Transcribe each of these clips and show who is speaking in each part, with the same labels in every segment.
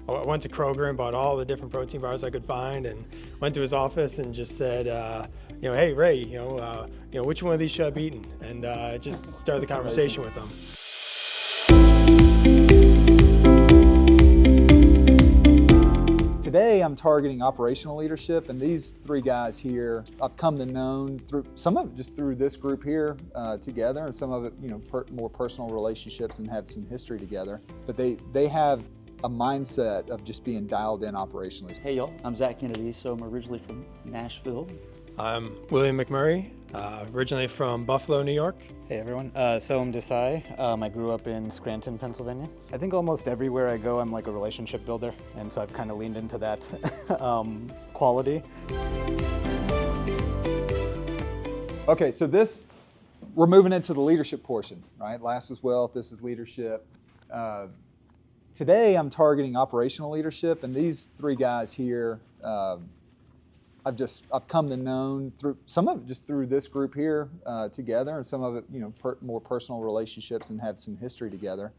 Speaker 1: I went to Kroger and bought all the different protein bars I could find, and went to his office and just said, hey Ray, which one of these should I be eating? And just started the conversation with him.
Speaker 2: Today I'm targeting operational leadership, and these three guys here I've come to know through some of it just through this group here together, and some of it more personal relationships and have some history together. But they have a mindset of just being dialed in operationally.
Speaker 3: Hey y'all, I'm Zach Kennedy, so I'm originally from Nashville.
Speaker 1: I'm William McMurray, originally from Buffalo, New York.
Speaker 4: Hey everyone, Soham Desai. I grew up in Scranton, Pennsylvania. I think almost everywhere I go I'm like a relationship builder, and so I've kind of leaned into that quality.
Speaker 2: Okay, so we're moving into the leadership portion, right? Last was wealth, this is leadership. Today I'm targeting operational leadership, and these three guys here I've come to know through some of it just through this group here together, and some of it more personal relationships and have some history together.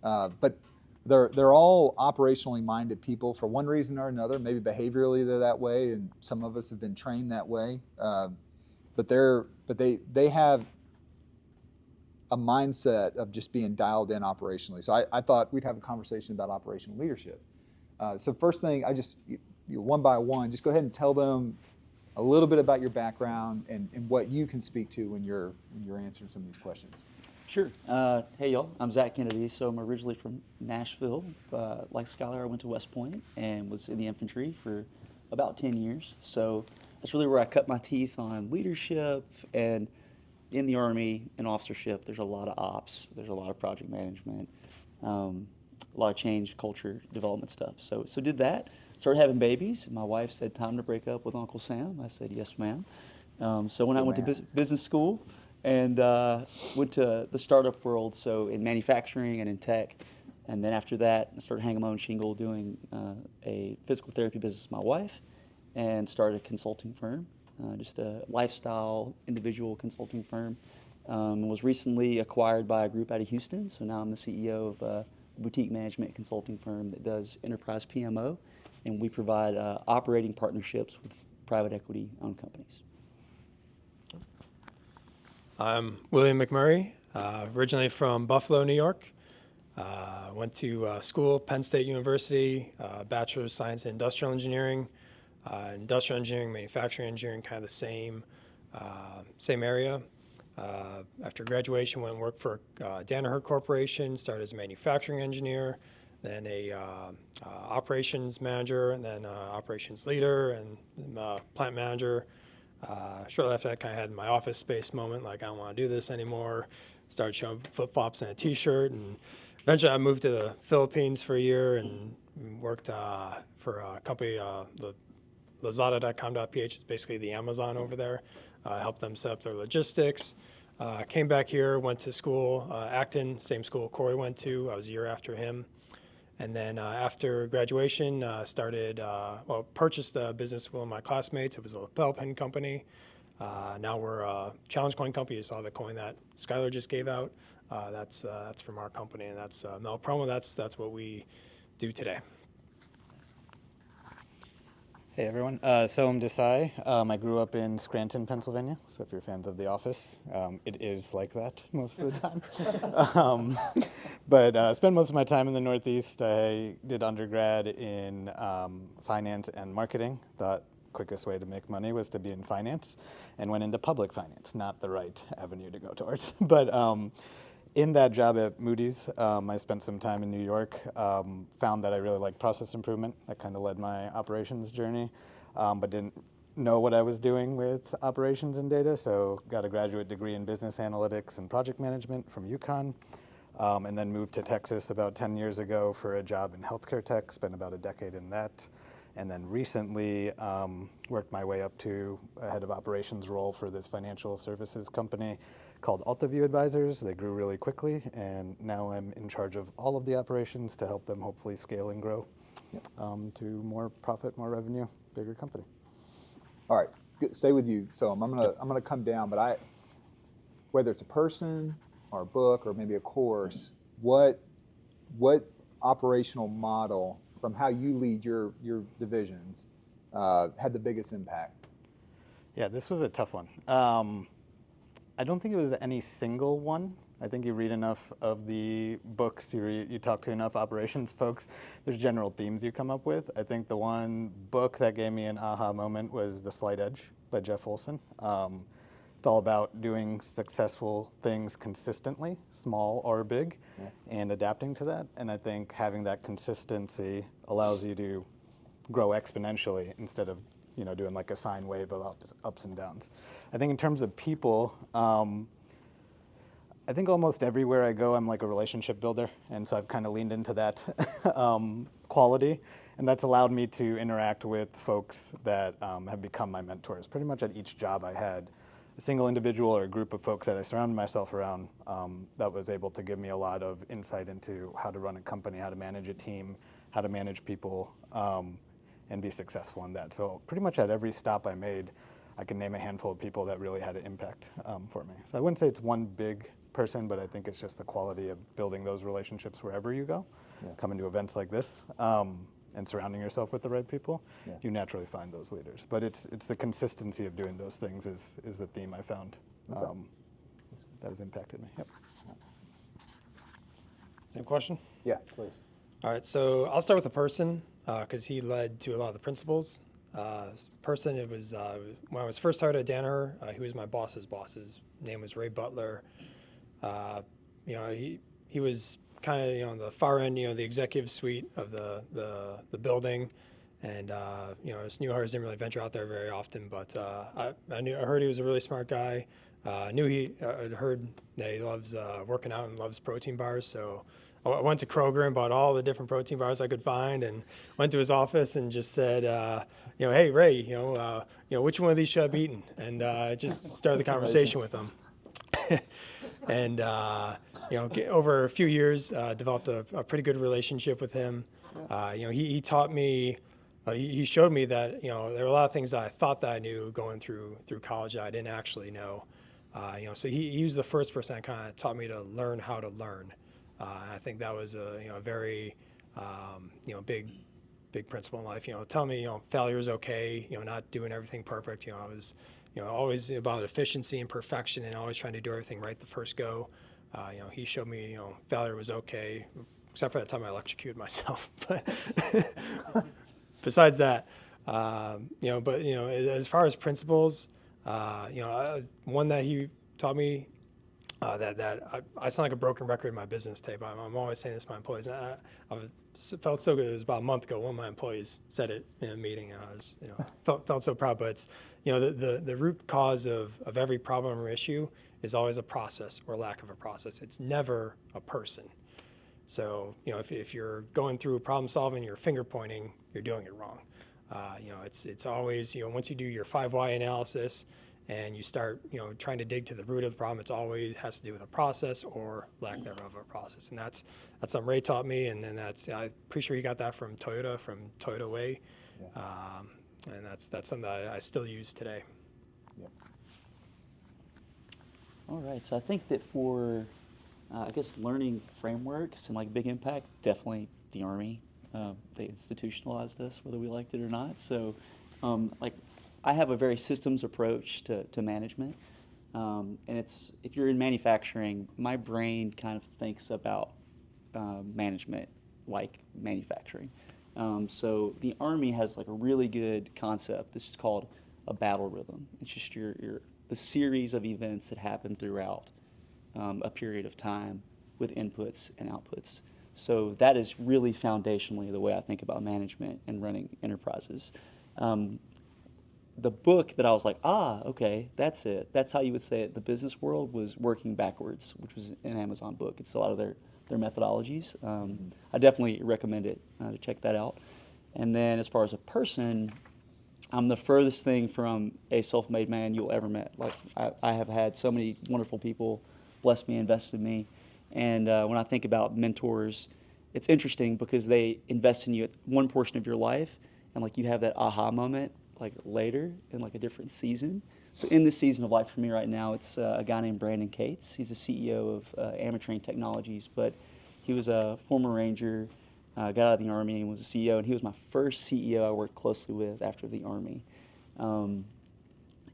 Speaker 2: But they're all operationally minded people for one reason or another. Maybe behaviorally they're that way, and some of us have been trained that way. But they have a mindset of just being dialed in operationally. So I thought we'd have a conversation about operational leadership. So first thing, one by one, just go ahead and tell them a little bit about your background and what you can speak to when you're answering some of these questions.
Speaker 3: Sure. Hey y'all, I'm Zach Kennedy, so I'm originally from Nashville. Like Schuyler, I went to West Point and was in the infantry for about 10 years. So that's really where I cut my teeth on leadership. And in the Army and officership, there's a lot of ops, there's a lot of project management, a lot of change, culture, development stuff. So did that. Started having babies. My wife said, time to break up with Uncle Sam. I said, yes, ma'am. So when I went to business school and went to the startup world, so in manufacturing and in tech. And then after that, I started hanging my own shingle doing a physical therapy business with my wife, and started a consulting firm, just a lifestyle individual consulting firm. Was recently acquired by a group out of Houston. So now I'm the CEO of a boutique management consulting firm that does enterprise PMO. And we provide operating partnerships with private equity-owned companies.
Speaker 1: I'm William McMurray, originally from Buffalo, New York. Went to school, Penn State University, Bachelor of Science in Industrial Engineering. Industrial engineering, manufacturing engineering, kind of the same area. After graduation, went and worked for Danaher Corporation, started as a manufacturing engineer, then a operations manager, and then operations leader, and plant manager. Shortly after that, kind of had my office space moment, like I don't want to do this anymore. Started showing flip-flops and a t-shirt, and eventually I moved to the Philippines for a year and worked for a company, the Lazada.com.ph is basically the Amazon over there. Helped them set up their logistics. Came back here, went to school, Acton, same school Corey went to. I was a year after him. And then after graduation, purchased a business with one of my classmates. It was a lapel pin company. Now we're a challenge coin company. You saw the coin that Schuyler just gave out. That's from our company, and that's Mel Promo. That's what we do today.
Speaker 4: Hey everyone, Soham Desai. I grew up in Scranton, Pennsylvania, so if you're fans of The Office, it is like that most of the time. But spent most of my time in the Northeast. I did undergrad in finance and marketing. Thought quickest way to make money was to be in finance, and went into public finance, not the right avenue to go towards. But in that job at Moody's, I spent some time in New York, found that I really liked process improvement. That kind of led my operations journey, but didn't know what I was doing with operations and data, so got a graduate degree in business analytics and project management from UConn, and then moved to Texas about 10 years ago for a job in healthcare tech, spent about a decade in that, and then recently worked my way up to a head of operations role for this financial services company called AltaView Advisors. They grew really quickly, and now I'm in charge of all of the operations to help them hopefully scale and grow to more profit, more revenue, bigger company.
Speaker 2: All right, stay with you. So I'm gonna come down, but whether it's a person or a book or maybe a course, what operational model from how you lead your divisions had the biggest impact?
Speaker 4: Yeah, this was a tough one. I don't think it was any single one. I think you read enough of the books, you talk to enough operations folks, there's general themes you come up with. I think the one book that gave me an aha moment was The Slight Edge by Jeff Olson. It's all about doing successful things consistently, small or big, and adapting to that. And I think having that consistency allows you to grow exponentially instead of doing like a sine wave of ups and downs. I think in terms of people, I think almost everywhere I go, I'm like a relationship builder, and so I've kind of leaned into that quality, and that's allowed me to interact with folks that have become my mentors. Pretty much at each job I had a single individual or a group of folks that I surrounded myself around that was able to give me a lot of insight into how to run a company, how to manage a team, how to manage people, and be successful in that. So pretty much at every stop I made, I can name a handful of people that really had an impact for me. So I wouldn't say it's one big person, but I think it's just the quality of building those relationships wherever you go. Coming to events like this and surrounding yourself with the right people, you naturally find those leaders. But it's the consistency of doing those things is the theme I found that has impacted me. Yep.
Speaker 1: Same question?
Speaker 2: Yeah, please.
Speaker 1: All right, so I'll start with the person because he led to a lot of the principles. Person, it was when I was first hired at Danaher, he was my boss's boss. His name was Ray Butler. He was kind of on the far end, the executive suite of the building, and us new hires didn't really venture out there very often. But I heard he was a really smart guy. I'd heard that he loves working out and loves protein bars. So I went to Kroger and bought all the different protein bars I could find, and went to his office and just said, "Hey Ray, which one of these should I be eating?" And just started the conversation with him. And over a few years, developed a pretty good relationship with him. He taught me, he showed me that there were a lot of things that I thought that I knew going through college that I didn't actually know. So he was the first person that kind of taught me to learn how to learn. I think that was a very big principle in life. Tell me failure is okay. Not doing everything perfect. I was always about efficiency and perfection, and always trying to do everything right the first go. He showed me failure was okay, except for that time I electrocuted myself. But besides that, as far as principles, one that he taught me. I sound like a broken record in my business tape. I'm always saying this to my employees. I felt so good. It was about a month ago. One of my employees said it in a meeting. And I was, felt so proud. But it's, the root cause of every problem or issue is always a process or lack of a process. It's never a person. So, if you're going through problem solving, you're finger pointing, you're doing it wrong. It's always, once you do your 5 why analysis, and you start, trying to dig to the root of the problem, it's always has to do with a process or lack thereof of a process. And that's something Ray taught me, and then I'm pretty sure he got that from Toyota Way. And that's something that I still use today.
Speaker 2: Yeah.
Speaker 3: All right, so I think that for, learning frameworks and like big impact, definitely the Army. They institutionalized us, whether we liked it or not. So, I have a very systems approach to management, and if you're in manufacturing, my brain kind of thinks about management like manufacturing. So the Army has like a really good concept. This is called a battle rhythm. It's just the series of events that happen throughout a period of time with inputs and outputs. So that is really foundationally the way I think about management and running enterprises. The book that I was like, okay, that's it. That's how you would say it. The business world was Working Backwards, which was an Amazon book. It's a lot of their methodologies. I definitely recommend it to check that out. And then as far as a person, I'm the furthest thing from a self-made man you'll ever met. Like I have had so many wonderful people bless me, invest in me. And when I think about mentors, it's interesting because they invest in you at one portion of your life, and like you have that aha moment like later in like a different season. So in this season of life for me right now, it's a guy named Brandon Cates. He's the CEO of Amatrain Technologies, but he was a former Ranger, got out of the Army and was a CEO, and he was my first CEO I worked closely with after the Army. And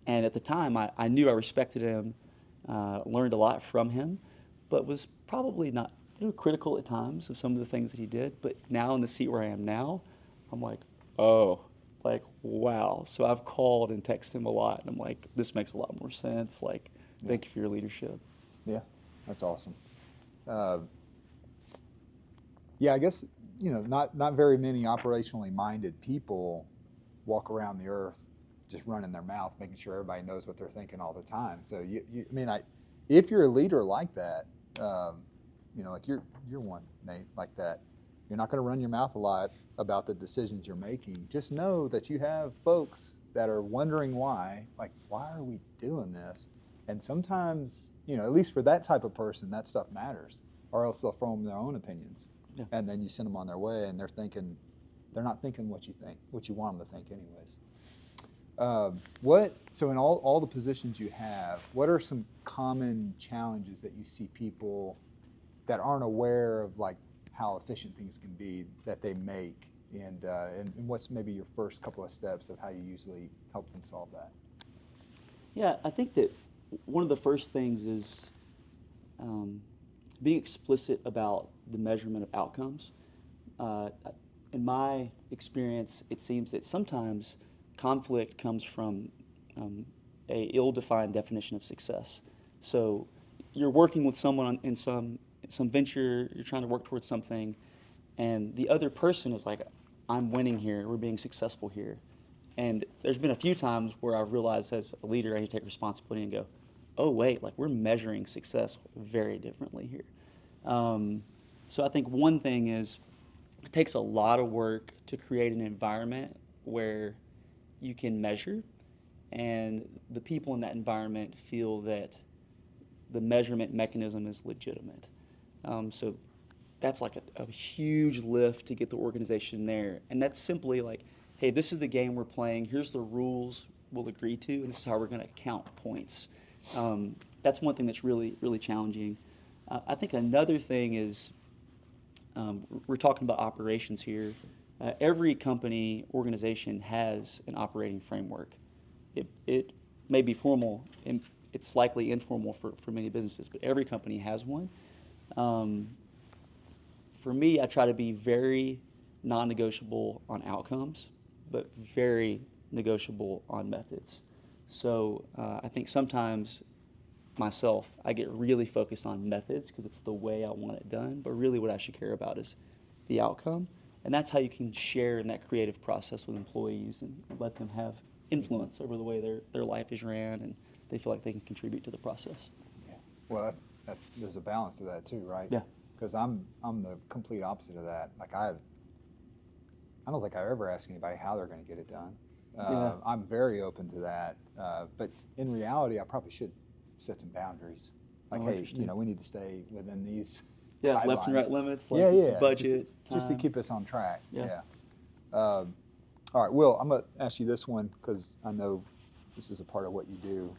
Speaker 3: at the time, I knew I respected him, learned a lot from him, but was probably not critical at times of some of the things that he did. But now in the seat where I am now, I'm like, oh, like, wow. So I've called and texted him a lot, and I'm like, this makes a lot more sense. Like, thank you for your leadership.
Speaker 2: Yeah, that's awesome. Yeah, I guess, not very many operationally minded people walk around the earth just running their mouth, making sure everybody knows what they're thinking all the time. So if you're a leader like that, like you're one, Nate, like that, you're not going to run your mouth a lot about the decisions you're making. Just know that you have folks that are wondering why are we doing this? And sometimes, at least for that type of person, that stuff matters, or else they'll form their own opinions. Yeah. And then you send them on their way, and they're not thinking what you want them to think anyways. So in all the positions you have, what are some common challenges that you see people that aren't aware of, like how efficient things can be that they make, and what's maybe your first couple of steps of how you usually help them solve that?
Speaker 3: Yeah, I think that one of the first things is being explicit about the measurement of outcomes. In my experience, it seems that sometimes conflict comes from a ill-defined definition of success. So you're working with someone in some venture, you're trying to work towards something, and the other person is like, I'm winning here, we're being successful here. And there's been a few times where I've realized as a leader, I need to take responsibility and go, oh wait, like we're measuring success very differently here. So I think one thing is, it takes a lot of work to create an environment where you can measure, and the people in that environment feel that the measurement mechanism is legitimate. So that's like a huge lift to get the organization there. And that's simply like, hey, this is the game we're playing, here's the rules we'll agree to, and this is how we're going to count points. That's one thing that's really, really challenging. I think another thing is, we're talking about operations here. Every company, organization has an operating framework. It may be formal, and it's likely informal for many businesses, but every company has one. For me, I try to be very non-negotiable on outcomes, but very negotiable on methods. So I think sometimes myself, I get really focused on methods because it's the way I want it done, but really what I should care about is the outcome. And that's how you can share in that creative process with employees and let them have influence over the way their life is ran, and they feel like they can contribute to the process.
Speaker 2: Yeah. Well, that's there's a balance to that too, right?
Speaker 3: Yeah.
Speaker 2: Because I'm the complete opposite of that. Like I don't think I ever ask anybody how they're going to get it done.
Speaker 3: Yeah.
Speaker 2: I'm very open to that, but in reality, I probably should set some boundaries. Like, hey, we need to stay within these.
Speaker 3: Yeah,
Speaker 2: guidelines.
Speaker 3: left and right limits. Like budget.
Speaker 2: Just to keep us on track.
Speaker 3: Yeah.
Speaker 2: All right, Will, I'm going to ask you this one because I know this is a part of what you do,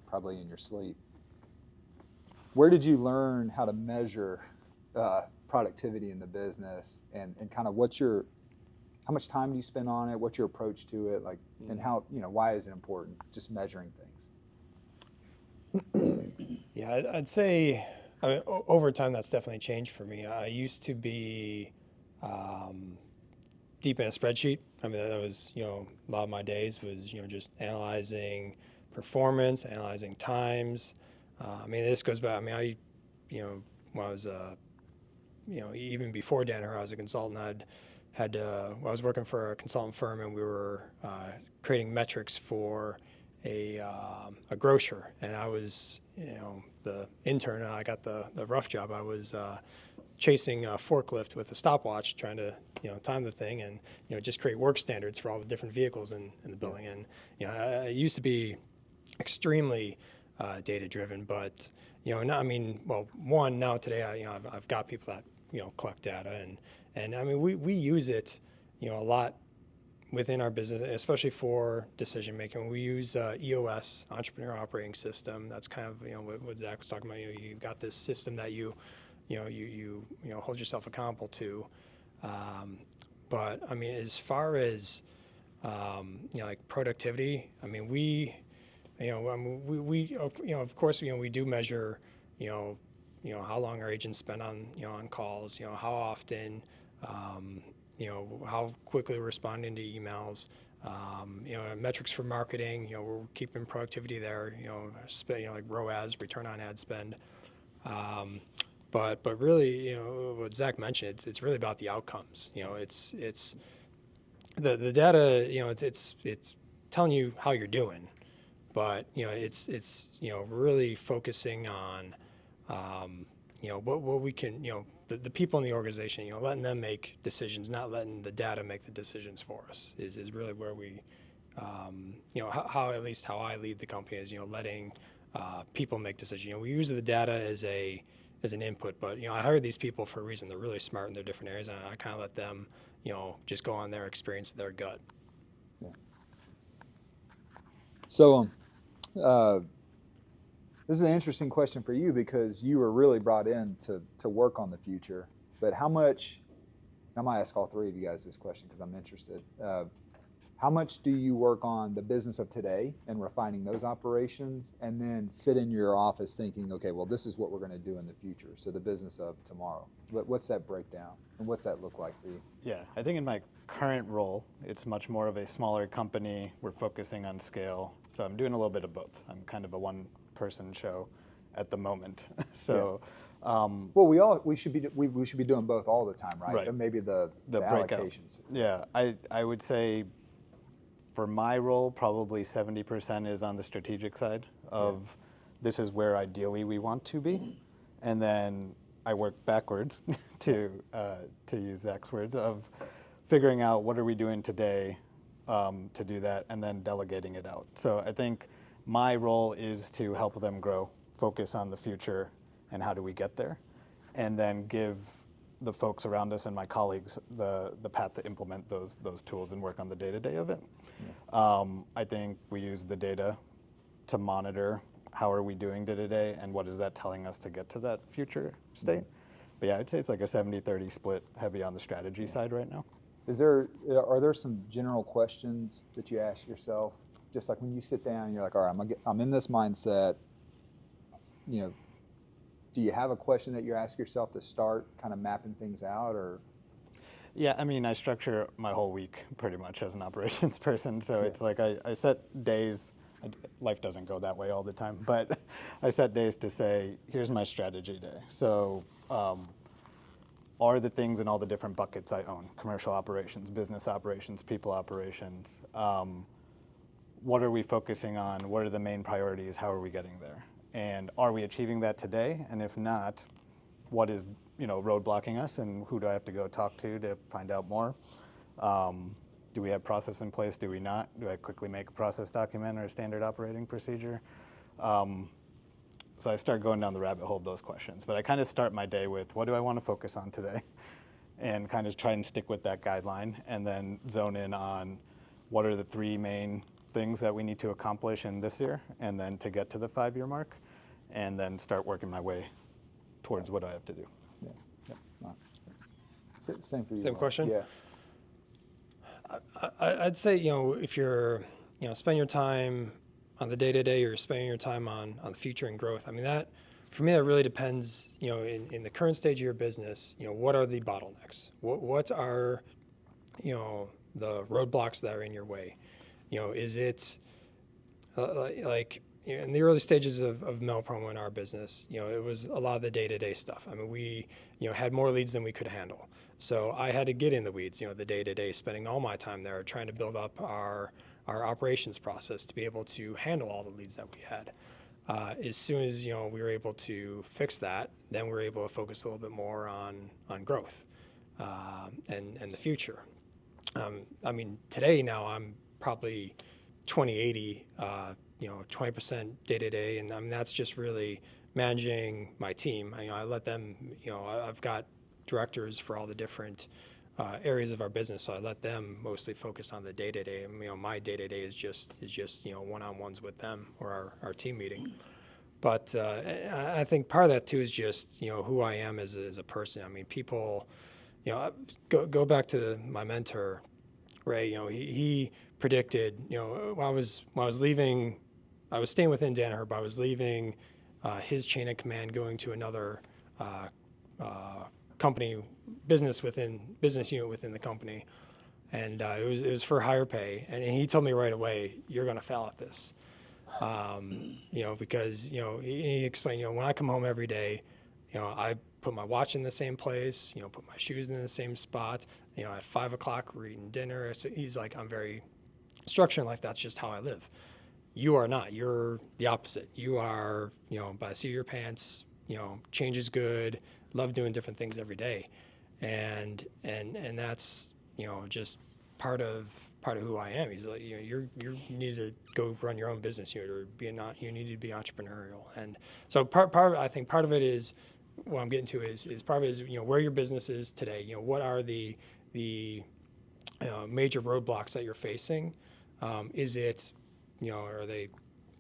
Speaker 2: probably in your sleep. Where did you learn how to measure productivity in the business, and kind of how much time do you spend on it? What's your approach to it? Like, and how, why is it important? Just measuring things.
Speaker 1: Yeah, I'd say, over time that's definitely changed for me. I used to be deep in a spreadsheet. That was, a lot of my days was, just analyzing performance, analyzing times. This goes back, when I was, even before Danaher, I was a consultant. I was working for a consultant firm, and we were creating metrics for a grocer, and I was, the intern, and I got the rough job. I was chasing a forklift with a stopwatch, trying to, time the thing, and, just create work standards for all the different vehicles in the building. And, I used to be extremely data driven, but, now, now today, I've got people that, collect data, and we use it, a lot within our business, especially for decision making. We use EOS, Entrepreneur Operating System. That's kind of what Zach was talking about. You've got this system that you hold yourself accountable to. But I mean, as far as like productivity, I mean, of course, we do measure, how long our agents spend on calls, how often, how quickly we're responding to emails, metrics for marketing, we're keeping productivity there, like ROAS, return on ad spend. But really, what Zach mentioned, it's really about the outcomes. It's the data, it's telling you how you're doing, but it's really focusing on what we can, the people in the organization, letting them make decisions, not letting the data make the decisions for us is really where we how at least how I lead the company is letting people make decisions. We use the data as an input, but I hired these people for a reason. They're really smart in their different areas, and I kind of let them just go on their experience, their gut.
Speaker 2: Yeah. So this is an interesting question for you because you were really brought in to work on the future. But how much, I might ask all three of you guys this question because I'm interested. How much do you work on the business of today and refining those operations, and then sit in your office thinking, okay, well, this is what we're going to do in the future, so the business of tomorrow? What's that breakdown, and what's that look like for you?
Speaker 4: Yeah, I think in my current role, it's much more of a smaller company. We're focusing on scale, so I'm doing a little bit of both. I'm kind of a one-person show at the moment. So,
Speaker 2: well, we should be doing both all the time, right?
Speaker 4: Right.
Speaker 2: And maybe the
Speaker 4: breakout.
Speaker 2: allocations.
Speaker 4: Yeah, I would say for my role, probably 70% is on the strategic side of this is where ideally we want to be, and then I work backwards to use Zach's words of figuring out what are we doing today to do that, and then delegating it out. So I think my role is to help them grow, focus on the future, and how do we get there, and then give the folks around us and my colleagues the path to implement those tools and work on the day-to-day of it. Yeah. I think we use the data to monitor how are we doing day-to-day and what is that telling us to get to that future state. But yeah, I'd say it's like a 70-30 split, heavy on the strategy side right now.
Speaker 2: Are there some general questions that you ask yourself, just like when you sit down and you're like, all right, I'm in this mindset, do you have a question that you ask yourself to start kind of mapping things out, or?
Speaker 4: Yeah, I mean, I structure my whole week pretty much as an operations person. So it's like I set days. Life doesn't go that way all the time, but I set days to say, here's my strategy day. So are the things in all the different buckets I own, commercial operations, business operations, people operations, what are we focusing on? What are the main priorities? How are we getting there? And are we achieving that today? And if not, what is road blocking us, and who do I have to go talk to find out more? Do we have process in place? Do we not? Do I quickly make a process document or a standard operating procedure? So I start going down the rabbit hole of those questions. But I kind of start my day with, what do I want to focus on today? And kind of try and stick with that guideline, and then zone in on what are the three main things that we need to accomplish in this year, and then to get to the 5-year mark, and then start working my way towards what I have to do.
Speaker 2: Yeah. Same for you.
Speaker 1: Same question?
Speaker 2: Yeah.
Speaker 1: I'd say, if you're, spend your time on the day-to-day, or spending your time on the future and growth. I mean, that, for me, that really depends, in the current stage of your business, what are the bottlenecks? What are, the roadblocks that are in your way? Is it like in the early stages of mail promo in our business, it was a lot of the day-to-day stuff. I mean, we, had more leads than we could handle. So I had to get in the weeds, the day-to-day, spending all my time there trying to build up our operations process to be able to handle all the leads that we had. As soon as, we were able to fix that, then we were able to focus a little bit more on growth and the future. I mean, today now I'm probably 20-80, 20% day-to-day, and I mean, that's just really managing my team. I let them, I've got directors for all the different areas of our business, so I let them mostly focus on the day-to-day. My day-to-day is just one-on-ones with them, or our team meeting. But I think part of that too is just who I am as a person. I mean, people, go back to my mentor, Ray. He predicted. When I was leaving, I was staying within Danaher, but I was leaving his chain of command, going to another company, business unit within the company, and it was for higher pay. And he told me right away, "You're going to fail at this." Because he explained, when I come home every day, I put my watch in the same place, put my shoes in the same spot. At 5 o'clock we're eating dinner. So he's like, I'm very structured in life. That's just how I live. You are not. You're the opposite. You are, by the seat of your pants. Change is good. Love doing different things every day, and that's just part of who I am. He's like, you need to go run your own business unit, or you need to be entrepreneurial. And so I think part of it is what I'm getting to is part of it is where your business is today. What are the major roadblocks that you're facing? Is it are they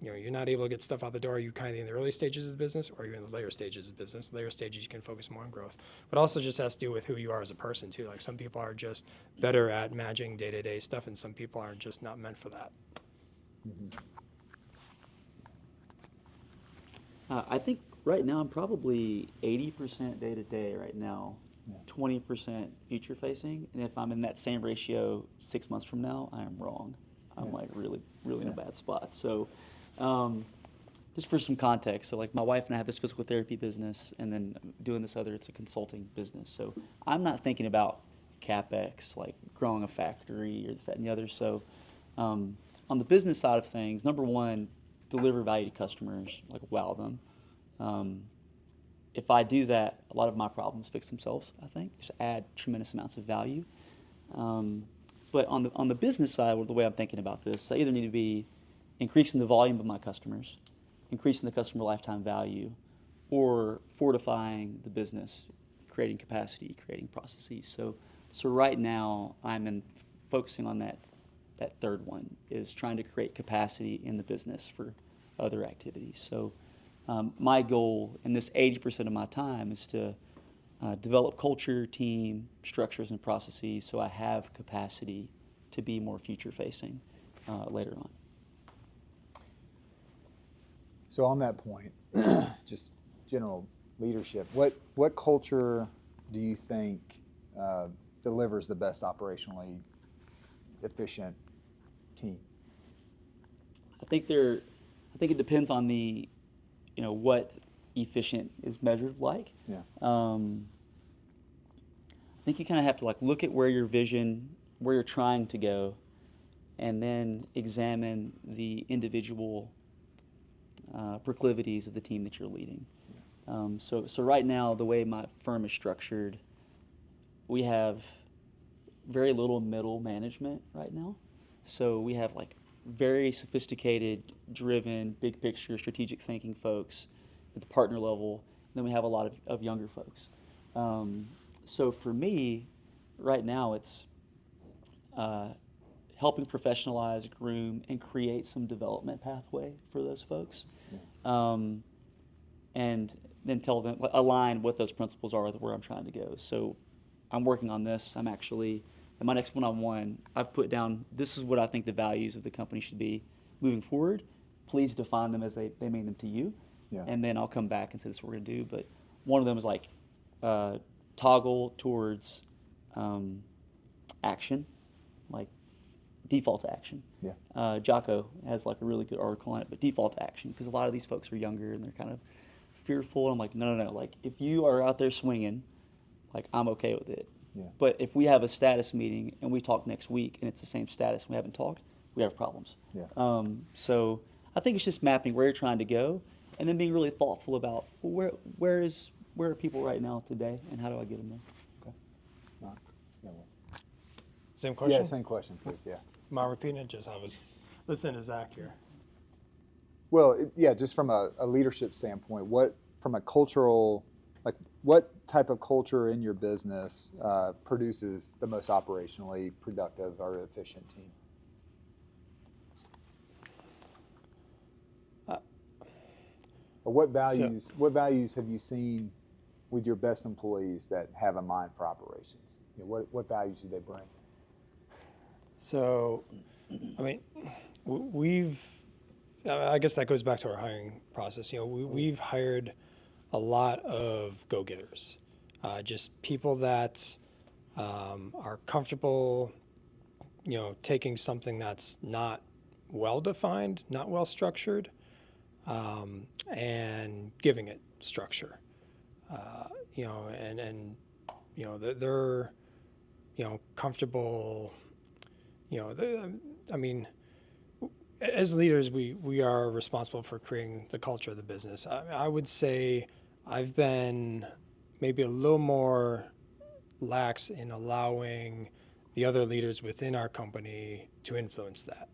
Speaker 1: you're not able to get stuff out the door? Are you kind of in the early stages of the business, or are you in the later stages of the business? Later stages, you can focus more on growth. But also just has to do with who you are as a person, too. Like some people are just better at managing day-to-day stuff, and some people are just not meant for that.
Speaker 2: Mm-hmm.
Speaker 3: I think right now I'm probably 80% day-to-day right now, 20% future-facing. And if I'm in that same ratio 6 months from now, I am wrong. I'm like really in a bad spot. So just for some context, so like my wife and I have this physical therapy business, and then doing this other, it's a consulting business. So I'm not thinking about CapEx, like growing a factory or this, that, and the other. So on the business side of things, number one, deliver value to customers, like wow them. If I do that, a lot of my problems fix themselves, I think. Just add tremendous amounts of value. But on the business side, the way I'm thinking about this, I either need to be increasing the volume of my customers, increasing the customer lifetime value, or fortifying the business, creating capacity, creating processes. So right now, focusing on that third one, is trying to create capacity in the business for other activities. So my goal in this 80% of my time is to develop culture, team, structures, and processes so I have capacity to be more future-facing later on.
Speaker 2: So on that point, just general leadership, what culture do you think delivers the best operationally efficient team?
Speaker 3: I think it depends on the, what efficient is measured like.
Speaker 2: Yeah.
Speaker 3: I think you kind of have to look at where your vision, where you're trying to go, and then examine the individual proclivities of the team that you're leading. So right now, the way my firm is structured, we have very little middle management right now. So we have very sophisticated, driven, big picture, strategic thinking folks at the partner level. And then we have a lot of younger folks. So for me, right now, it's helping professionalize, groom, and create some development pathway for those folks. And then tell them, align what those principles are with where I'm trying to go. So I'm working on this. I'm actually, in my next one-on-one, I've put down, this is what I think the values of the company should be moving forward. Please define them as they mean them to you. Yeah. And then I'll come back and say this is what we're going to do. But one of them is toggle towards action, default action. Yeah. Jocko has a really good article on it, but default action, because a lot of these folks are younger and they're kind of fearful. And I'm like, no. If you are out there swinging, I'm okay with it. Yeah. But if we have a status meeting and we talk next week and it's the same status and we haven't talked, we have problems. Yeah. So I think it's just mapping where you're trying to go, and then being really thoughtful about where are people right now today, and how do I get them there?
Speaker 2: Okay. Mark? Yeah,
Speaker 1: Same question?
Speaker 2: Yeah, same question, please. Yeah.
Speaker 1: Am I repeating it? I was listening to Zach here.
Speaker 2: Well, just from a leadership standpoint, from a cultural, what type of culture in your business produces the most operationally productive or efficient team? Or what values have you seen with your best employees that have a mind for operations? You know, what values do they bring?
Speaker 1: So, I mean, I guess that goes back to our hiring process. You know, we've hired a lot of go-getters, just people that are comfortable, you know, taking something that's not well-defined, not well-structured, and giving it structure. You know, and you know, they're you know, comfortable. You know, I mean, as leaders, we are responsible for creating the culture of the business. I would say I've been maybe a little more lax in allowing the other leaders within our company to influence that.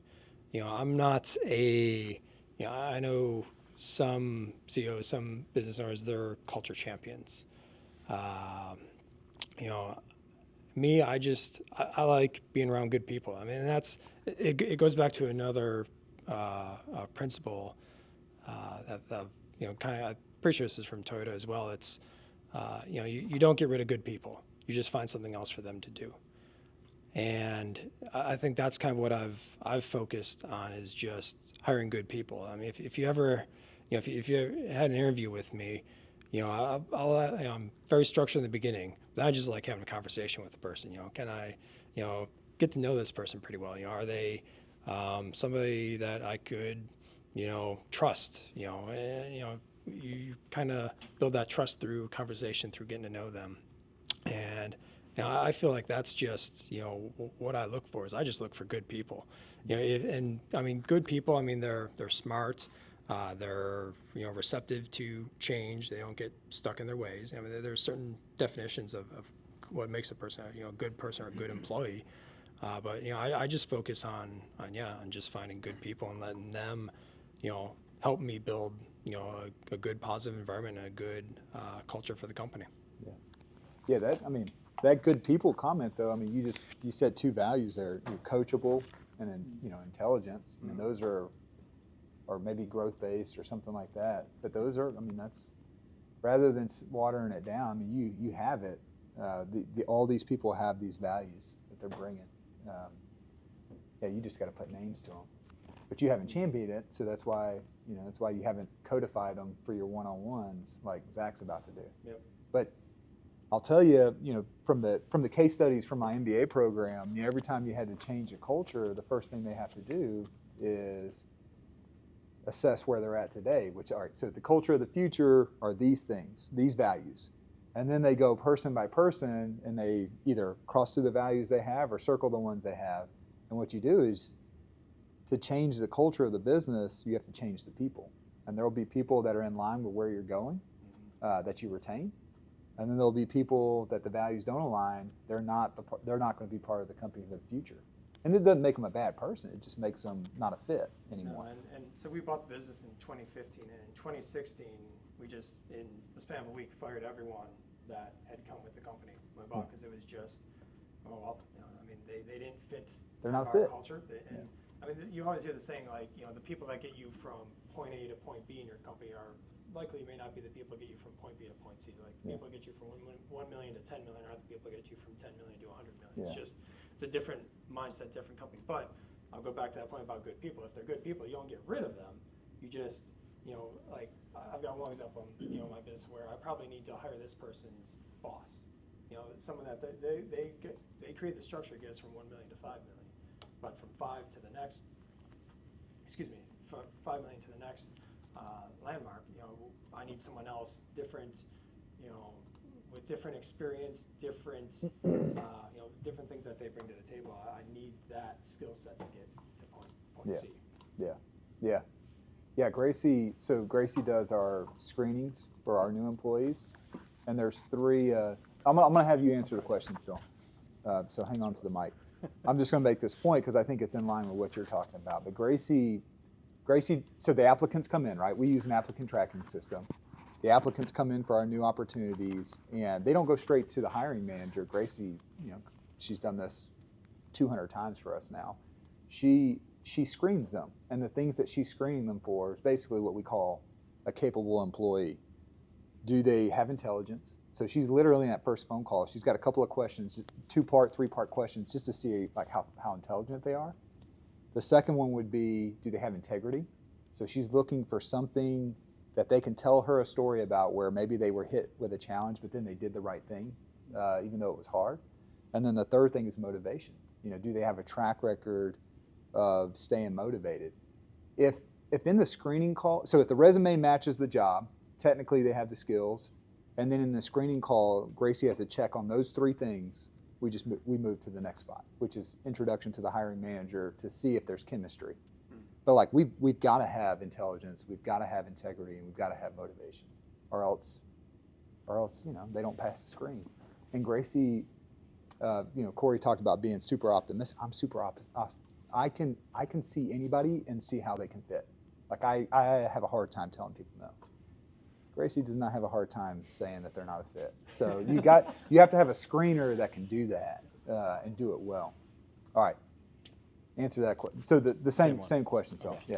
Speaker 1: You know, I'm not a, you know, I know some CEOs, some business owners, they're culture champions. You know, me, I like being around good people. I mean, it goes back to another principle that you know, kind of, I'm pretty sure this is from Toyota as well. It's, you know, you don't get rid of good people. You just find something else for them to do. And I think that's kind of what I've focused on, is just hiring good people. I mean, if you ever, you know, if you had an interview with me, you know, you know, I'm very structured in the beginning, but I just like having a conversation with the person. You know, can I, you know, get to know this person pretty well? You know, are they somebody that I could, you know, trust? You know, and, you know, you kind of build that trust through conversation, through getting to know them. And you know, I feel like that's just, you know, what I look for is I just look for good people. You know, and I mean, good people. I mean, they're smart. They're, you know, receptive to change. They don't get stuck in their ways. I mean, there's certain definitions of what makes a person, you know, a good person or a good employee. But you know, I just focus on just finding good people and letting them, you know, help me build, you know, a good positive environment and a good culture for the company.
Speaker 2: Yeah, that good people comment though. I mean, you said two values there: you're coachable and then, you know, intelligence. I mean, those are, or maybe growth based or something like that. But those are, I mean, that's, rather than watering it down. I mean, you have it. All these people have these values that they're bringing. Yeah, you just got to put names to them. But you haven't championed it, so that's why you haven't codified them for your one-on-ones like Zach's about to do.
Speaker 1: Yep.
Speaker 2: But I'll tell you, you know, from the case studies from my MBA program, you know, every time you had to change a culture, the first thing they have to do is assess where they're at today. Which, all right, so the culture of the future are these things, these values, and then they go person by person and they either cross through the values they have or circle the ones they have. And what you do is, to change the culture of the business, you have to change the people, and there will be people that are in line with where you're going, that you retain. And then there'll be people that the values don't align. They're not going to be part of the company for the future. And it doesn't make them a bad person. It just makes them not a fit anymore.
Speaker 1: No, and so we bought the business in 2015, and in 2016, we just, in the span of a week, fired everyone that had come with the company when we bought, because it was just, oh, well, you know, I mean, they didn't fit
Speaker 2: They're not
Speaker 1: our
Speaker 2: fit.
Speaker 1: culture. I mean, you always hear the saying, like, you know, the people that get you from point A to point B in your company are likely may not be the people that get you from point B to point C. Like, people that get you from 1 million to 10 million aren't the people that get you from 10 million to 100 million. It's just, it's a different mindset, different company. But I'll go back to that point about good people. If they're good people, you don't get rid of them. You just, you know, like, I've got one example in, you know, my business where I probably need to hire this person's boss. You know, someone that they create the structure that gets from 1 million to 5 million. But from 5 to the next, from 5 million to the next landmark, you know, I need someone else different, you know, with different experience, different, you know, different things that they bring to the table. I need that skill set to get to point C.
Speaker 2: Yeah. Gracie. So Gracie does our screenings for our new employees, and there's 3. I'm gonna have you answer the question, so hang on to the mic. I'm just going to make this point because I think it's in line with what you're talking about. But Gracie, so the applicants come in, right? We use an applicant tracking system. The applicants come in for our new opportunities, and they don't go straight to the hiring manager. Gracie, you know, she's done this 200 times for us now. She screens them, and the things that she's screening them for is basically what we call a capable employee. Do they have intelligence? So she's literally in that first phone call. She's got a couple of questions, 2-part, 3-part questions, just to see like how intelligent they are. The second one would be, do they have integrity? So she's looking for something that they can tell her a story about where maybe they were hit with a challenge, but then they did the right thing, even though it was hard. And then the third thing is motivation. Do they have a track record of staying motivated? If in the screening call, so if the resume matches the job, technically they have the skills, and then in the screening call, Gracie has a check on those 3 things, we move to the next spot, which is introduction to the hiring manager to see if there's chemistry. But like we've got to have intelligence, we've got to have integrity, and we've got to have motivation, or else they don't pass the screen. And Gracie, Corey talked about being super optimistic. I'm super optimistic. I can see anybody and see how they can fit. Like I have a hard time telling people no. Gracie does not have a hard time saying that they're not a fit. So you have to have a screener that can do that and do it well. All right, answer that question. So the same question. So
Speaker 4: okay.
Speaker 2: yeah.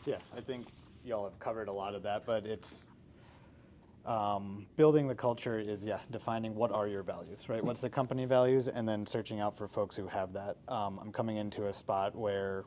Speaker 4: Yeah, I think y'all have covered a lot of that, but it's building the culture is defining what are your values, right? What's the company values, and then searching out for folks who have that. I'm coming into a spot where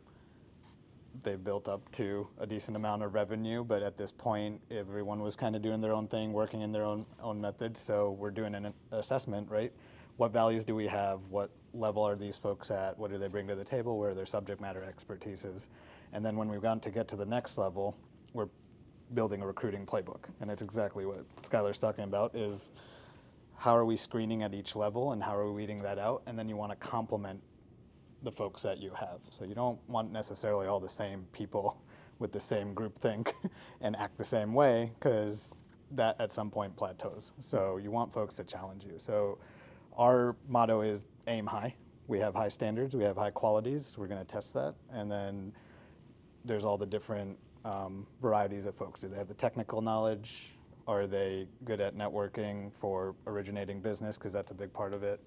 Speaker 4: they've built up to a decent amount of revenue, but at this point, everyone was kind of doing their own thing, working in their own methods. So we're doing an assessment, right? What values do we have? What level are these folks at? What do they bring to the table? Where their subject matter expertise is? And then when we've gotten to get to the next level, we're building a recruiting playbook. And it's exactly what Schuyler's talking about is how are we screening at each level and how are we weeding that out? And then you want to complement the folks that you have. So you don't want necessarily all the same people with the same groupthink and act the same way, because that at some point plateaus. So you want folks to challenge you. So our motto is aim high. We have high standards, we have high qualities, we're going to test that. And then there's all the different varieties of folks. Do they have the technical knowledge? Are they good at networking for originating business? Because that's a big part of it.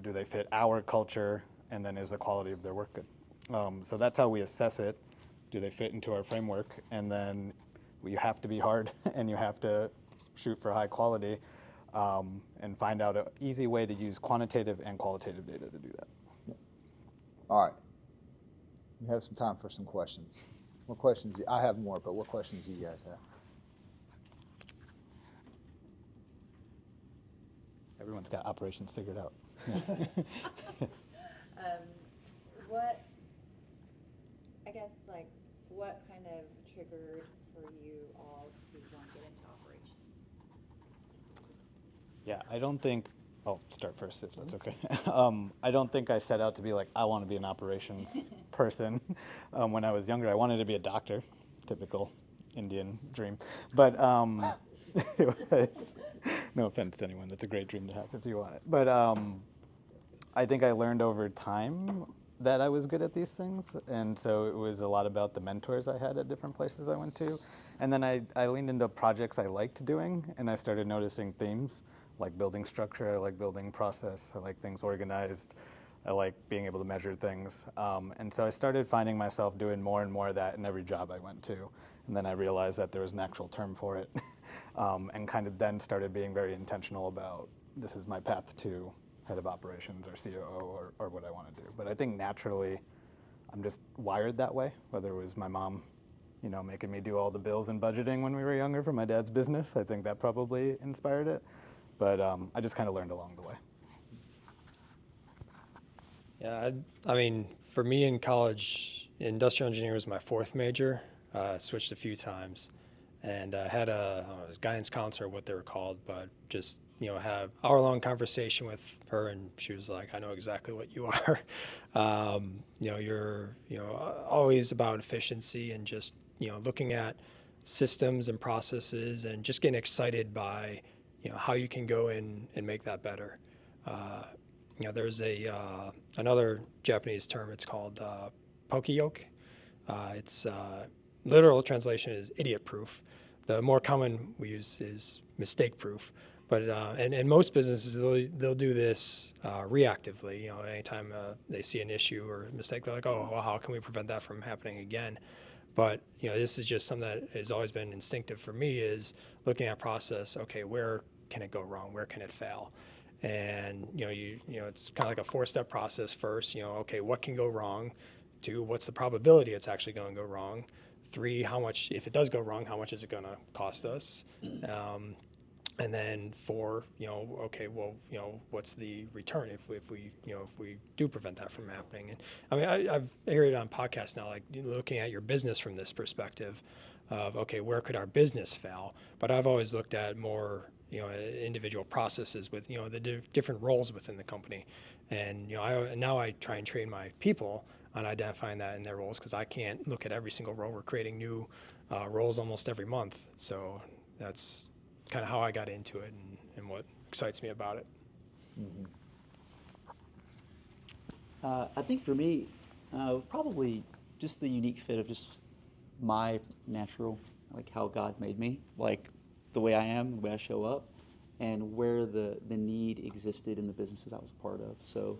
Speaker 4: Do they fit our culture? And then is the quality of their work good? So that's how we assess it. Do they fit into our framework? And then you have to be hard and you have to shoot for high quality and find out an easy way to use quantitative and qualitative data to do that.
Speaker 2: All right. We have some time for some questions. What questions? I have more, but what questions do you guys have?
Speaker 4: Everyone's got operations figured out.
Speaker 5: What kind of triggered for you all to want to get into operations?
Speaker 4: Yeah, I don't think, I'll start first if that's okay. I don't think I set out to be like, I want to be an operations person. When I was younger, I wanted to be a doctor, typical Indian dream. But it was, no offense to anyone, that's a great dream to have if you want it. But I think I learned over time that I was good at these things, and so it was a lot about the mentors I had at different places I went to. And then I leaned into projects I liked doing, and I started noticing themes, like building structure, I like building process, I like things organized, I like being able to measure things. And so I started finding myself doing more and more of that in every job I went to. And then I realized that there was an actual term for it, and kind of then started being very intentional about, this is my path to head of operations or COO or what I want to do. But I think naturally I'm just wired that way, whether it was my mom, making me do all the bills and budgeting when we were younger for my dad's business. I think that probably inspired it. But I just kind of learned along the way.
Speaker 1: Yeah, I mean, for me in college, industrial engineering was my 4th major. I switched a few times, and I had a guidance counselor, what they were called, but just had an hour-long conversation with her, and she was like, "I know exactly what you are. You're always about efficiency and just looking at systems and processes and just getting excited by how you can go in and make that better." There's another Japanese term. It's called pokiyoke. Its literal translation is idiot-proof. The more common we use is mistake-proof. But and most businesses, they'll do this reactively. Anytime they see an issue or a mistake, they're like, "Oh, well, how can we prevent that from happening again?" But this is just something that has always been instinctive for me, is looking at process. Okay, where can it go wrong? Where can it fail? And it's kind of like a 4-step process. First, okay, what can go wrong? 2, what's the probability it's actually going to go wrong? 3, how much, if it does go wrong, how much is it going to cost us? And then 4, okay, well, what's the return if we do prevent that from happening? And I mean, I've heard it on podcasts now, like looking at your business from this perspective of, okay, where could our business fail? But I've always looked at more, individual processes with, the different roles within the company. And, now I try and train my people on identifying that in their roles, because I can't look at every single role. We're creating new roles almost every month. So that's kind of how I got into it and what excites me about it.
Speaker 3: I think for me, probably just the unique fit of just my natural, like how God made me, like the way I am, the way I show up, and where the need existed in the businesses I was a part of. So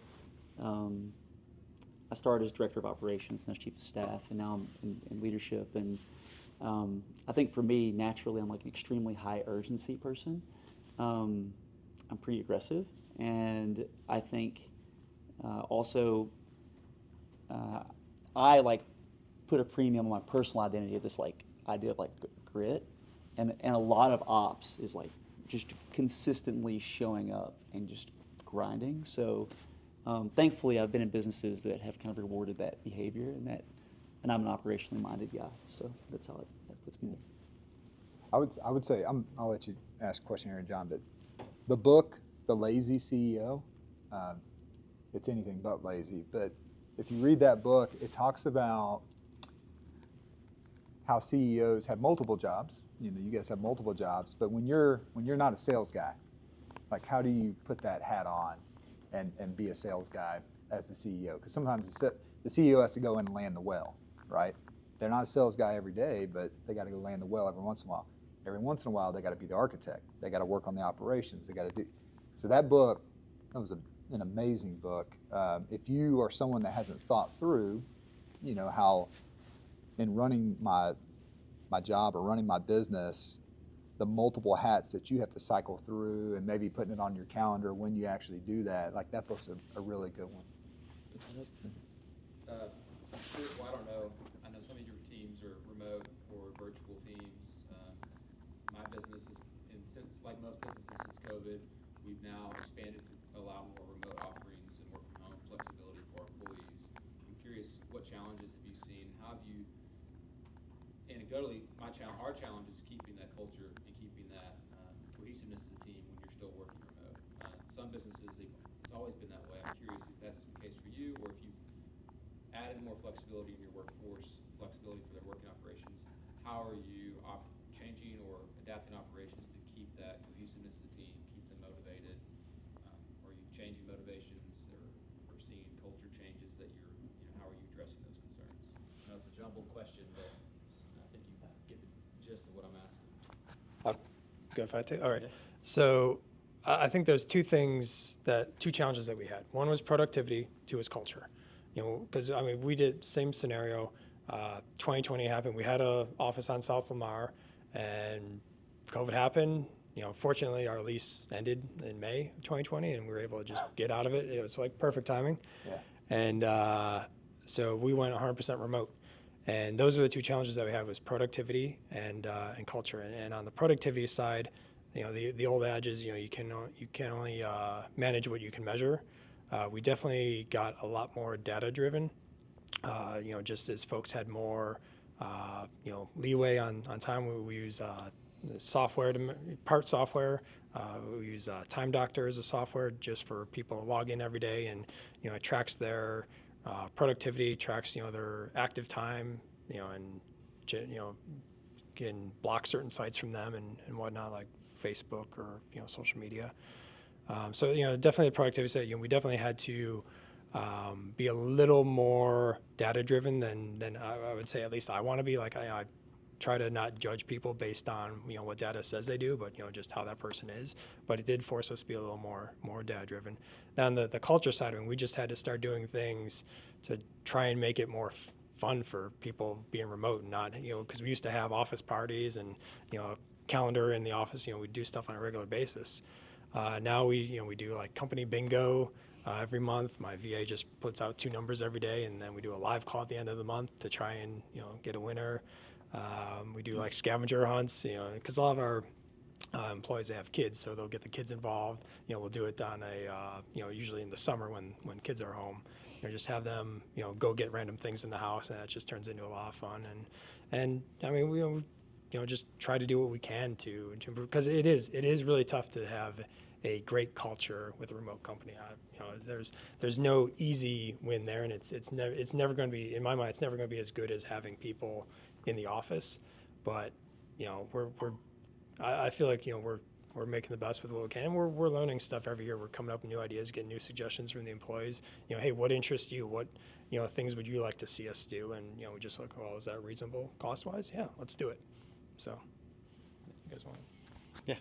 Speaker 3: I started as director of operations and as chief of staff, and now I'm in leadership. And I think for me, naturally, I'm like an extremely high urgency person. I'm pretty aggressive, and I think also I like put a premium on my personal identity of this like idea of like grit, and a lot of ops is like just consistently showing up and just grinding. So thankfully, I've been in businesses that have kind of rewarded that behavior, and I'm an operationally minded guy. So that's how that puts me there.
Speaker 2: I would say, I'll let you ask a question here, John, but the book, The Lazy CEO, it's anything but lazy. But if you read that book, it talks about how CEOs have multiple jobs. You guys have multiple jobs, but when you're not a sales guy, like how do you put that hat on and be a sales guy as the CEO? Because sometimes the CEO has to go in and land the well, right? They're not a sales guy every day, but they got to go land the well every once in a while. Every once in a while, they got to be the architect. They got to work on the operations. They got to do. So that book, that was an amazing book. If you are someone that hasn't thought through, how in running my job or running my business, the multiple hats that you have to cycle through, and maybe putting it on your calendar when you actually do that, like that book's a really good one.
Speaker 6: Well, I don't know. I know some of your teams are remote or virtual teams. My business since like most businesses since COVID, we've now expanded to allow more remote offerings and work from home flexibility for our employees. I'm curious, what challenges have you seen? How have you, anecdotally, our challenge is keeping that culture and keeping that cohesiveness as a team when you're still working remote. Some businesses, it's always been that way. I'm curious if that's the case for you, or if you've added more flexibility in your workforce, flexibility for their working operations. How are you changing or adapting operations to keep that cohesiveness of the team, keep them motivated? Are you changing motivations or seeing culture changes that how are you addressing those concerns? I know it's a jumbled question, but I think you get the gist of what I'm asking.
Speaker 1: Good if I take. All right. So I think there's two challenges that we had. One was productivity. 2 was culture. Because we did same scenario. 2020 happened. We had an office on South Lamar, and COVID happened. Fortunately, our lease ended in May of 2020, and we were able to just get out of it. It was like perfect timing.
Speaker 2: Yeah.
Speaker 1: And so we went 100% remote. And those are the 2 challenges that we had, was productivity and culture. And on the productivity side, the old adage is, you can only manage what you can measure. We definitely got a lot more data driven. Just as folks had more, leeway on time, we use software, part software. We use Time Doctor as a software just for people to log in every day, and it tracks their productivity, tracks their active time, and can block certain sites from them and whatnot, like Facebook or social media. So definitely the productivity side. We definitely had to be a little more data driven than I would say. At least I want to be. Like I try to not judge people based on what data says they do, but just how that person is. But it did force us to be a little more data driven. Now on the culture side of it, we just had to start doing things to try and make it more fun for people being remote and not, because we used to have office parties and, a calendar in the office, we do stuff on a regular basis. Now we do like company bingo every month. My VA just puts out 2 numbers every day, and then we do a live call at the end of the month to try and, get a winner. We do like scavenger hunts, because a lot of our employees, they have kids, so they'll get the kids involved. We'll do it on usually in the summer when kids are home. Just have them, go get random things in the house, and that just turns into a lot of fun. And I mean, we just try to do what we can to improve, because it is really tough to have a great culture with a remote company. There's no easy win there, and it's never going to be, in my mind, it's never going to be as good as having people in the office. But I feel like we're making the best with what we can. We're learning stuff every year. We're coming up with new ideas, getting new suggestions from the employees. Hey, what interests you? What things would you like to see us do? And we just look, well, is that reasonable cost-wise? Yeah, let's do it. So, you guys want?
Speaker 4: Yeah,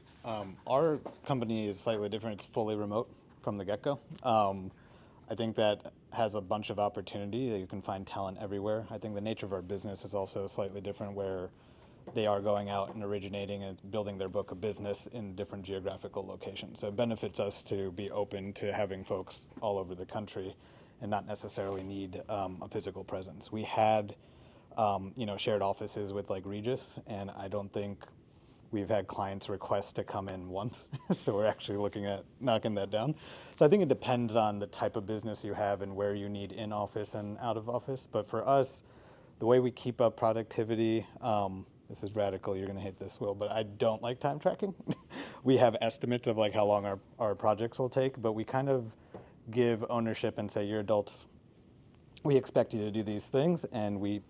Speaker 4: our company is slightly different. It's fully remote from the get-go. I think that has a bunch of opportunity. You can find talent everywhere. I think the nature of our business is also slightly different, where they are going out and originating and building their book of business in different geographical locations. So it benefits us to be open to having folks all over the country and not necessarily need a physical presence. We had shared offices with like Regis, and I don't think we've had clients request to come in once. So we're actually looking at knocking that down. So I think it depends on the type of business you have and where you need in office and out of office. But for us, the way we keep up productivity, this is radical, you're gonna hate this, Will, but I don't like time tracking. We have estimates of like how long our projects will take, but we kind of give ownership and say, you're adults, we expect you to do these things, and we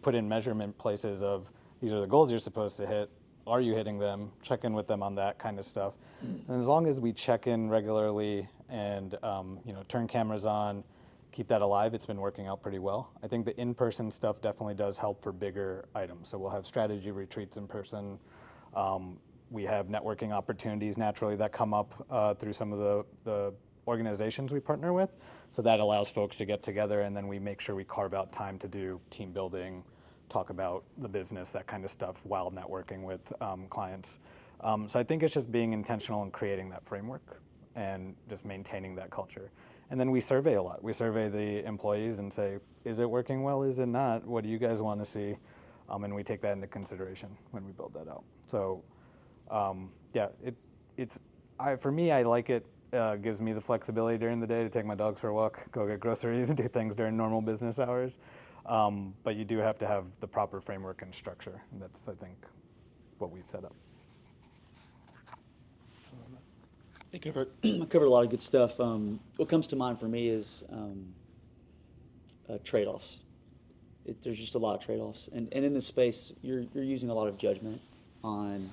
Speaker 4: put in measurement places of, these are the goals you're supposed to hit, are you hitting them, check in with them on that kind of stuff. And as long as we check in regularly and turn cameras on, keep that alive, it's been working out pretty well. I think the in-person stuff definitely does help for bigger items. So we'll have strategy retreats in person. We have networking opportunities naturally that come up through some of the organizations we partner with. So that allows folks to get together, and then we make sure we carve out time to do team building, talk about the business, that kind of stuff, while networking with clients. So I think it's just being intentional in creating that framework and just maintaining that culture. And then we survey a lot. We survey the employees and say, is it working well? Is it not? What do you guys want to see? And we take that into consideration when we build that out. So for me, I like it. Gives me the flexibility during the day to take my dogs for a walk, go get groceries, and do things during normal business hours. But you do have to have the proper framework and structure. And that's, I think, what we've set up.
Speaker 3: I covered a lot of good stuff. What comes to mind for me is trade-offs. There's just a lot of trade-offs, and in this space, you're using a lot of judgment on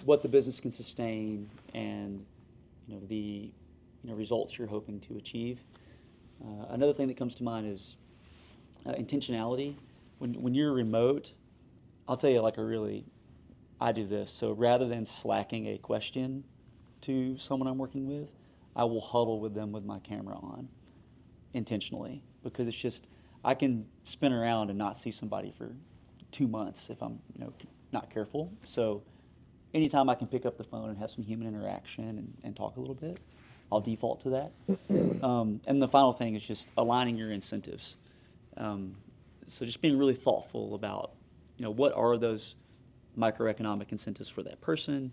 Speaker 3: what the business can sustain and the results you're hoping to achieve. Another thing that comes to mind is intentionality. When you're remote, I'll tell you I do this. So rather than slacking a question to someone I'm working with, I will huddle with them with my camera on intentionally, because it's just, I can spin around and not see somebody for 2 months if I'm not careful. So anytime I can pick up the phone and have some human interaction and talk a little bit, I'll default to that. And the final thing is just aligning your incentives. So just being really thoughtful about what are those microeconomic incentives for that person,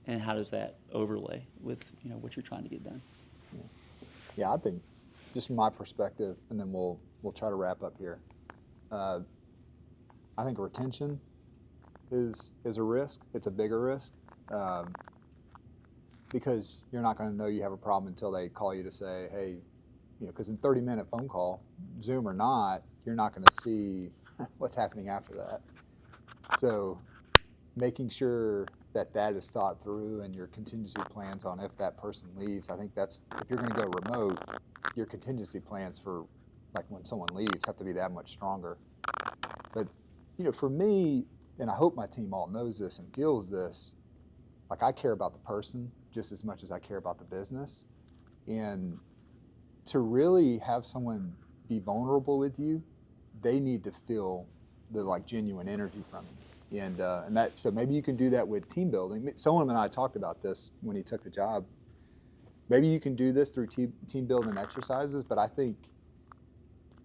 Speaker 3: and how does that overlay with what you're trying to get done?
Speaker 2: Yeah, I think just from my perspective, and then we'll try to wrap up here. I think retention is a risk. It's a bigger risk because you're not going to know you have a problem until they call you to say, hey, because in 30-minute phone call, Zoom or not, you're not going to see what's happening after that. So making sure that is thought through, and your contingency plans on if that person leaves. I think that's, if you're going to go remote, your contingency plans for like when someone leaves have to be that much stronger. But for me, and I hope my team all knows this and feels this, like I care about the person just as much as I care about the business. And to really have someone be vulnerable with you they need to feel the like genuine energy from you. And that, so maybe you can do that with team building. Soham and I talked about this when he took the job. Maybe you can do this through team building exercises, but I think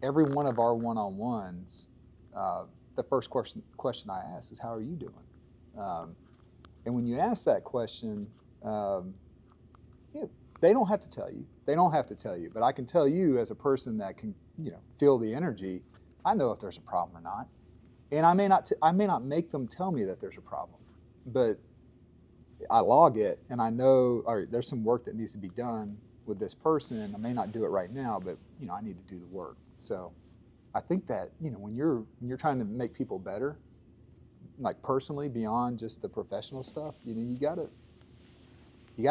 Speaker 2: every one of our one-on-ones, the first question I ask is, how are you doing? And when you ask that question, they don't have to tell you. They don't have to tell you, but I can tell you as a person that can, feel the energy. I know if there's a problem or not, and I may not make them tell me that there's a problem, but I log it and I know, all right, there's some work that needs to be done with this person. I may not do it right now, but I need to do the work. So I think that when you're trying to make people better, like personally beyond just the professional stuff, you gotta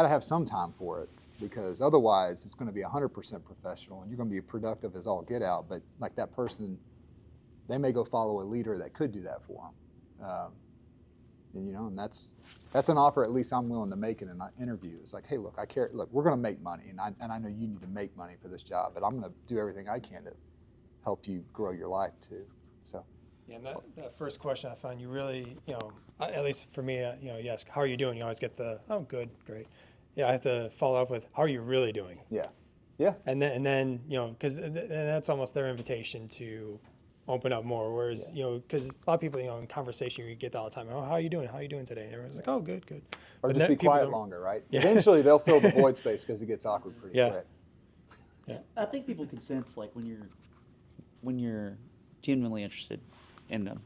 Speaker 2: have some time for it, because otherwise it's going to be 100% professional and you're going to be productive as all get out. But like that person, they may go follow a leader that could do that for them. And that's an offer at least I'm willing to make in an interview. It's like, hey, look, I care. Look, we're going to make money, and I know you need to make money for this job, but I'm going to do everything I can to help you grow your life too. So.
Speaker 1: Yeah, and that first question, I find you really, at least for me, yes, how are you doing? You always get the, oh, good, great. Yeah, I have to follow up with, how are you really doing?
Speaker 2: Yeah, yeah.
Speaker 1: And then because that's almost their invitation to open up more. Whereas, because a lot of people, in conversation, you get that all the time. Oh, how are you doing? How are you doing today? And everyone's like, oh, good.
Speaker 2: Or
Speaker 1: But
Speaker 2: just be quiet longer, right? Yeah. Eventually, they'll fill the void space because it gets awkward pretty quick.
Speaker 1: Yeah.
Speaker 3: I think people can sense like when you're genuinely interested in them.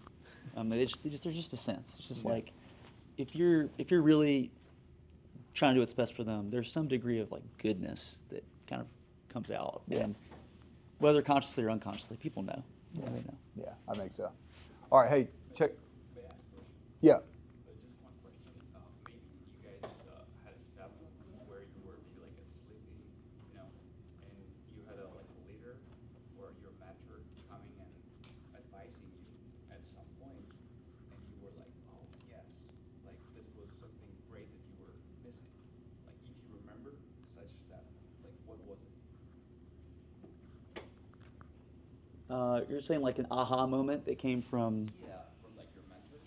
Speaker 3: There's just a sense. It's just like if you're really trying to do what's best for them, there's some degree of like goodness that kind of comes out.
Speaker 2: Yeah.
Speaker 3: And whether consciously or unconsciously, people know. Yeah, they know.
Speaker 2: Yeah, I think so. All right, hey, check.
Speaker 7: May I ask a question?
Speaker 2: Yeah.
Speaker 7: Just one question. Maybe you guys had a step where you were maybe like sleepy, and you had a leader or your mentor coming and advising you at some point, and you were like, oh yes, like this was something great that you were missing. Like if you remember such step, like what was it?
Speaker 3: You're saying like an aha moment that came from
Speaker 7: From like your mentor.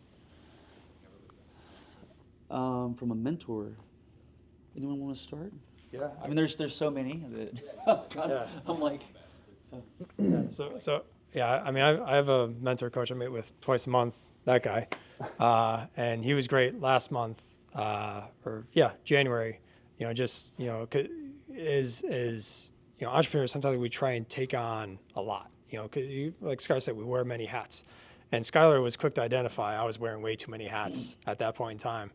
Speaker 3: from a mentor. Anyone want to start?
Speaker 1: Yeah.
Speaker 3: I mean, there's so many that I'm like.
Speaker 1: So yeah, I mean, I have a mentor coach I meet with twice a month, that guy. And he was great last month, January, entrepreneurs, sometimes we try and take on a lot, because like Schuyler said, we wear many hats. And Schuyler was quick to identify I was wearing way too many hats at that point in time.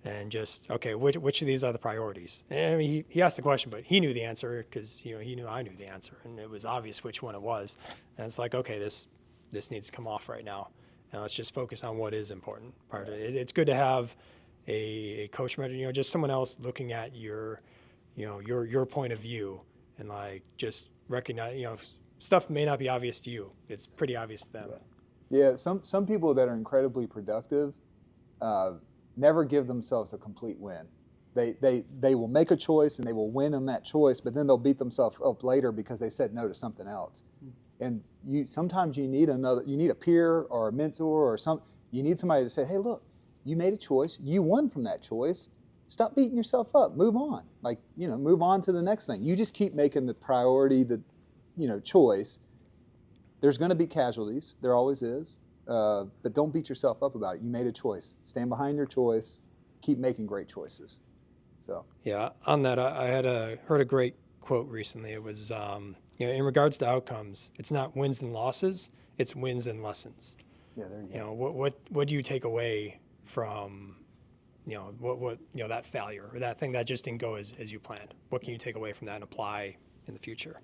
Speaker 1: And just, okay, which of these are the priorities? And I mean, he asked the question, but he knew the answer because, he knew I knew the answer. And it was obvious which one it was. And it's like, okay, this needs to come off right now. And let's just focus on what is important. It's good to have a coach mentor, just someone else looking at your point of view and like just recognize, stuff may not be obvious to you. It's pretty obvious to them.
Speaker 2: Yeah, some people that are incredibly productive never give themselves a complete win. They will make a choice and they will win on that choice, but then they'll beat themselves up later because they said no to something else. And sometimes you need a peer or a mentor or you need somebody to say, hey, look, you made a choice, you won from that choice. Stop beating yourself up. Move on. Move on to the next thing. You just keep making the priority the choice. There's going to be casualties. There always is. But don't beat yourself up about it. You made a choice. Stand behind your choice. Keep making great choices. So.
Speaker 1: Yeah, on that, I had heard a great quote recently. It was, in regards to outcomes, it's not wins and losses, it's wins and lessons.
Speaker 2: Yeah, there you go.
Speaker 1: What do you take away from, that failure or that thing that just didn't go as you planned? What can you take away from that and apply in the future?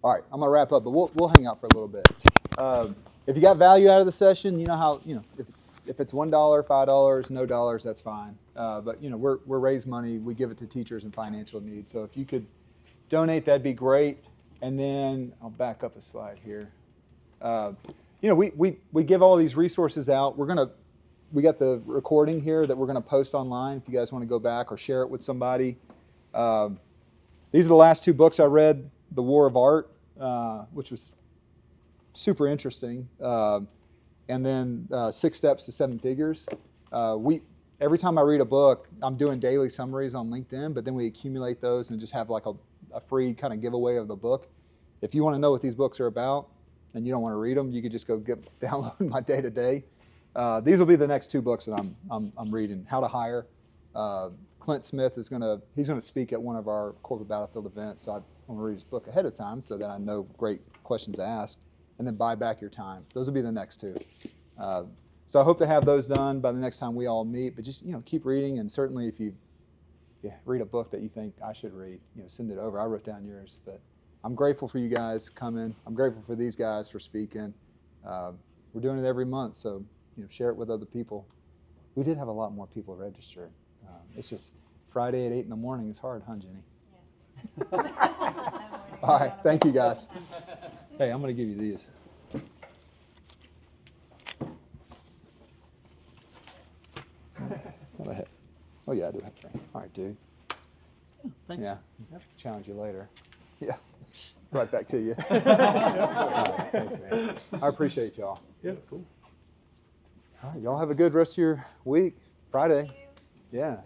Speaker 2: All right, I'm gonna wrap up, but we'll hang out for a little bit. If you got value out of the session, you know how if it's $1, $5, no dollars, that's fine. But we're raise money, we give it to teachers in financial need. So if you could donate, that'd be great. And then I'll back up a slide here. We give all these resources out. We got the recording here that we're gonna post online if you guys want to go back or share it with somebody. These are the last two books I read. The War of Art, which was super interesting. And then 6 Steps to 7 Figures. Every time I read a book, I'm doing daily summaries on LinkedIn, but then we accumulate those and just have like a free kind of giveaway of the book. If you want to know what these books are about and you don't want to read them, you could just go download my day-to-day. These will be the next 2 books that I'm reading. How to Hire. Clint Smith he's going to speak at one of our corporate battlefield events, so I want to read his book ahead of time so that I know great questions to ask. And then Buy Back Your Time. Those will be the next 2. So I hope to have those done by the next time we all meet. But just keep reading, and certainly if you read a book that you think I should read, send it over. I wrote down yours, but I'm grateful for you guys coming. I'm grateful for these guys for speaking. We're doing it every month, so share it with other people. We did have a lot more people register. It's just Friday at 8 in the morning. It's hard, huh, Jenny?
Speaker 5: Yes.
Speaker 2: All right, thank you guys. Hey, I'm going to give you these. What the heck? Oh yeah, I do have 3. All right, dude.
Speaker 3: Thanks.
Speaker 2: Yeah, challenge you later. Yeah, right back to you. All right, thanks, man. I appreciate y'all.
Speaker 1: Yeah, cool.
Speaker 2: All right, y'all have a good rest of your week. Friday. Yeah.